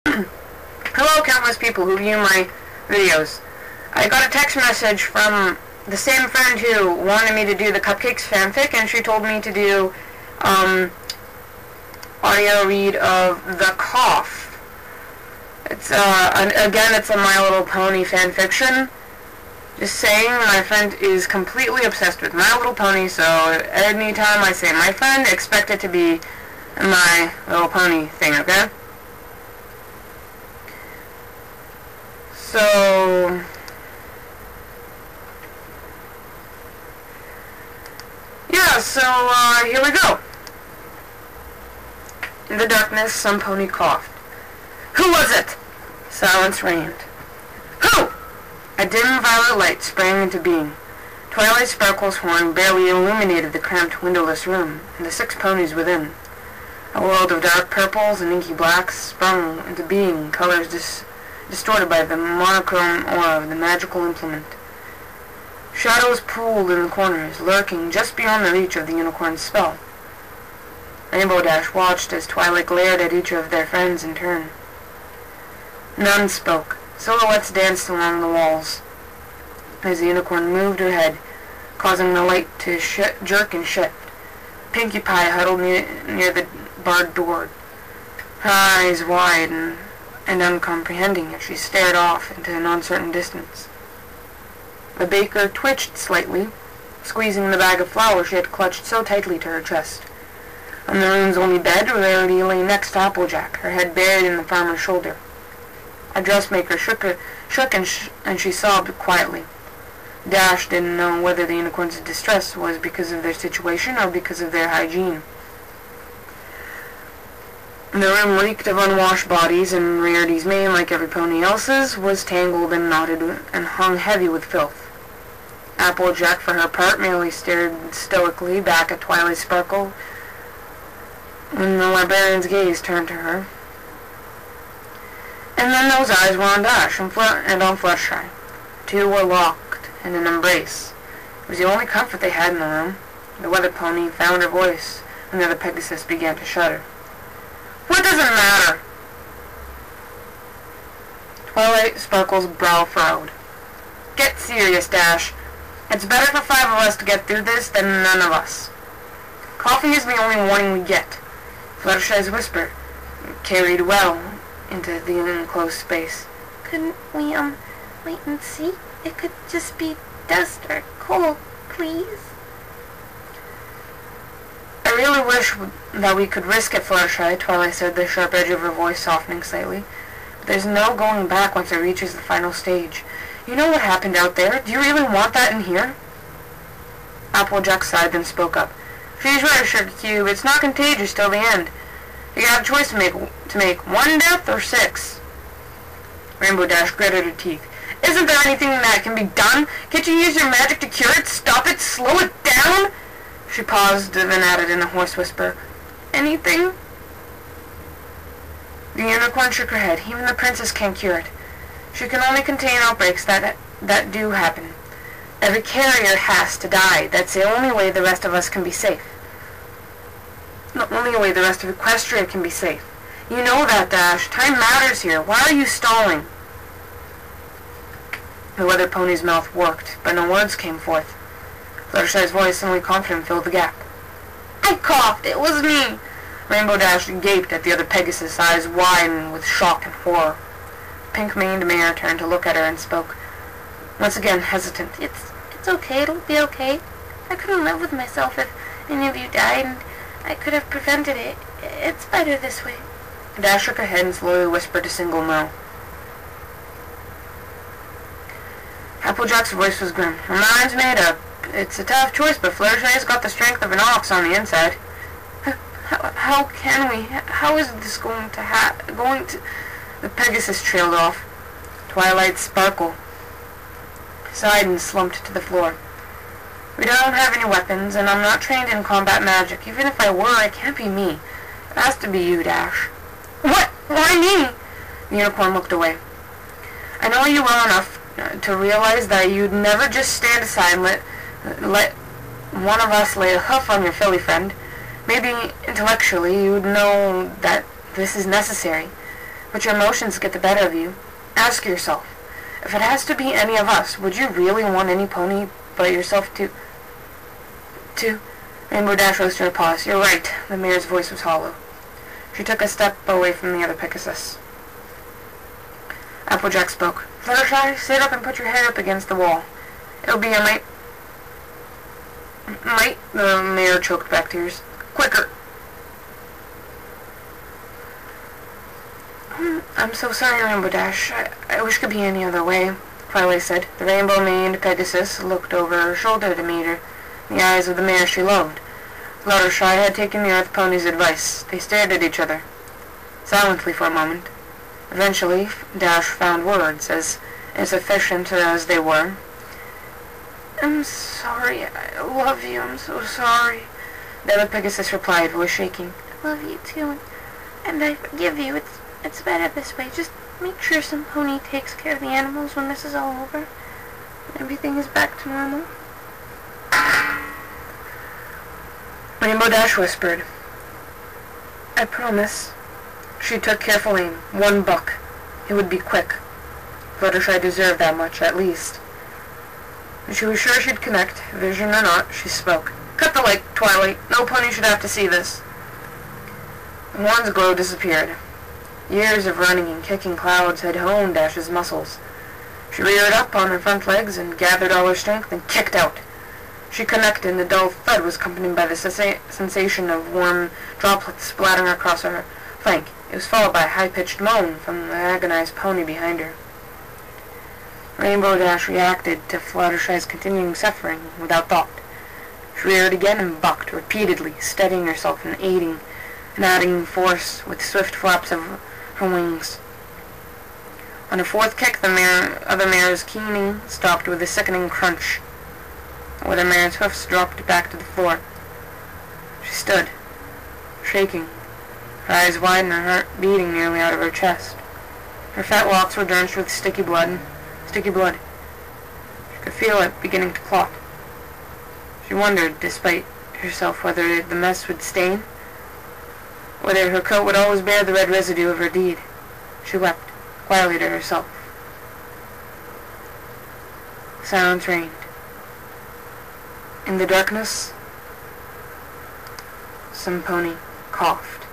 Hello, countless people who view my videos. I got a text message from the same friend who wanted me to do the Cupcakes fanfic, and she told me to do audio read of The Cough. It's again, it's a My Little Pony fanfiction. Just saying, my friend is completely obsessed with My Little Pony, so anytime I say my friend, expect it to be My Little Pony thing, okay? So, yeah, so, here we go. In the darkness, some pony coughed. Who was it? Silence reigned. Who? A dim violet light sprang into being. Twilight Sparkle's horn barely illuminated the cramped, windowless room, and the 6 ponies within. A world of dark purples and inky blacks sprung into being, colors distorted by the monochrome aura of the magical implement. Shadows pooled in the corners, lurking just beyond the reach of the unicorn's spell. Rainbow Dash watched as Twilight glared at each of their friends in turn. None spoke. Silhouettes danced along the walls as the unicorn moved her head, causing the light to jerk and shift. Pinkie Pie huddled near the barred door, her eyes wide and uncomprehending as she stared off into an uncertain distance. The baker twitched slightly, squeezing the bag of flour she had clutched so tightly to her chest. On the room's only bed, Rarity lay next to Applejack, her head buried in the farmer's shoulder. A dressmaker shook and she sobbed quietly. Dash didn't know whether the unicorn's distress was because of their situation or because of their hygiene. The room reeked of unwashed bodies, and Rarity's mane, like every pony else's, was tangled and knotted and hung heavy with filth. Applejack, for her part, merely stared stoically back at Twilight Sparkle when the librarian's gaze turned to her. And then those eyes were on Dash and on Fluttershy. Two were locked in an embrace. It was the only comfort they had in the room. The weather pony found her voice, and the other Pegasus began to shudder. What does it matter? Twilight Sparkle's brow furrowed. Get serious, Dash. It's better for 5 of us to get through this than none of us. Coughing is the only warning we get. Fluttershy's whisper carried well into the enclosed space. Couldn't we, wait and see? It could just be dust or cold, please. I really wish that we could risk it, Fluttershy, Twilight said, the sharp edge of her voice softening slightly. But there's no going back once it reaches the final stage. You know what happened out there. Do you really want that in here? Applejack sighed, then spoke up. She's right, Sugar Cube. It's not contagious till the end. You have a choice to make 1 death or 6. Rainbow Dash gritted her teeth. Isn't there anything that can be done? Can't you use your magic to cure it? Stop it? Slow it down? She paused, then added in a hoarse whisper, Anything? The unicorn shook her head. Even the princess can't cure it. She can only contain outbreaks that do happen. Every carrier has to die. That's the only way the rest of us can be safe. The only way the rest of Equestria can be safe. You know that, Dash. Time matters here. Why are you stalling? The weather pony's mouth worked, but no words came forth. Fluttershy's voice, suddenly confident, filled the gap. I coughed. It was me. Rainbow Dash gaped at the other Pegasus, eyes wide with shock and horror. Pink-maned mare turned to look at her and spoke, once again hesitant. It's okay. It'll be okay. I couldn't live with myself if any of you died, and I could have prevented it. It's better this way. Dash shook her head and slowly whispered a single no. Applejack's voice was grim. Her mind's made up. It's a tough choice, but Fluttershy's got the strength of an ox on the inside. How can we? How is this going to... The Pegasus trailed off. Twilight Sparkle sighed and slumped to the floor. We don't have any weapons, and I'm not trained in combat magic. Even if I were, it can't be me. It has to be you, Dash. What? Why me? The unicorn looked away. I know you well enough to realize that you'd never just stand aside and let one of us lay a hoof on your filly friend. Maybe intellectually you'd know that this is necessary, but your emotions get the better of you. Ask yourself, if it has to be any of us, would you really want any pony but yourself to... Rainbow Dash rose to her paws. You're right. The mayor's voice was hollow. She took a step away from the other Pegasus. Applejack spoke. Fluttershy, sit up and put your head up against the wall. It'll be a might... The mayor choked back tears. Quicker! I'm so sorry, Rainbow Dash. I wish it could be any other way, Twilight said. The rainbow-maned Pegasus looked over her shoulder to meet her, the eyes of the mayor she loved. Fluttershy had taken the Earth Pony's advice. They stared at each other, silently for a moment. Eventually, Dash found words, as insufficient as they were. I'm sorry. I love you. I'm so sorry. The other Pegasus replied, voice shaking. I love you too, and I forgive you. It's better this way. Just make sure some pony takes care of the animals when this is all over, and everything is back to normal. Rainbow Dash whispered, I promise. She took careful aim. 1 buck. It would be quick. Fluttershy deserved that much, at least. When she was sure she'd connect, vision or not, she spoke. Cut the light, Twilight. No pony should have to see this. The horn's glow disappeared. Years of running and kicking clouds had honed Dash's muscles. She reared up on her front legs and gathered all her strength and kicked out. She connected, and the dull thud was accompanied by the sensation of warm droplets splattering across her flank. It was followed by a high-pitched moan from the agonized pony behind her. Rainbow Dash reacted to Fluttershy's continuing suffering without thought. She reared again and bucked repeatedly, steadying herself and adding force with swift flaps of her wings. On her 4th kick, the other mare's keening stopped with a sickening crunch. The other mare's hoofs dropped back to the floor. She stood, shaking, her eyes wide and her heart beating nearly out of her chest. Her fat locks were drenched with sticky blood. She could feel it beginning to clot. She wondered, despite herself, whether the mess would stain, whether her coat would always bear the red residue of her deed. She wept quietly to herself. Silence reigned. In the darkness, some pony coughed.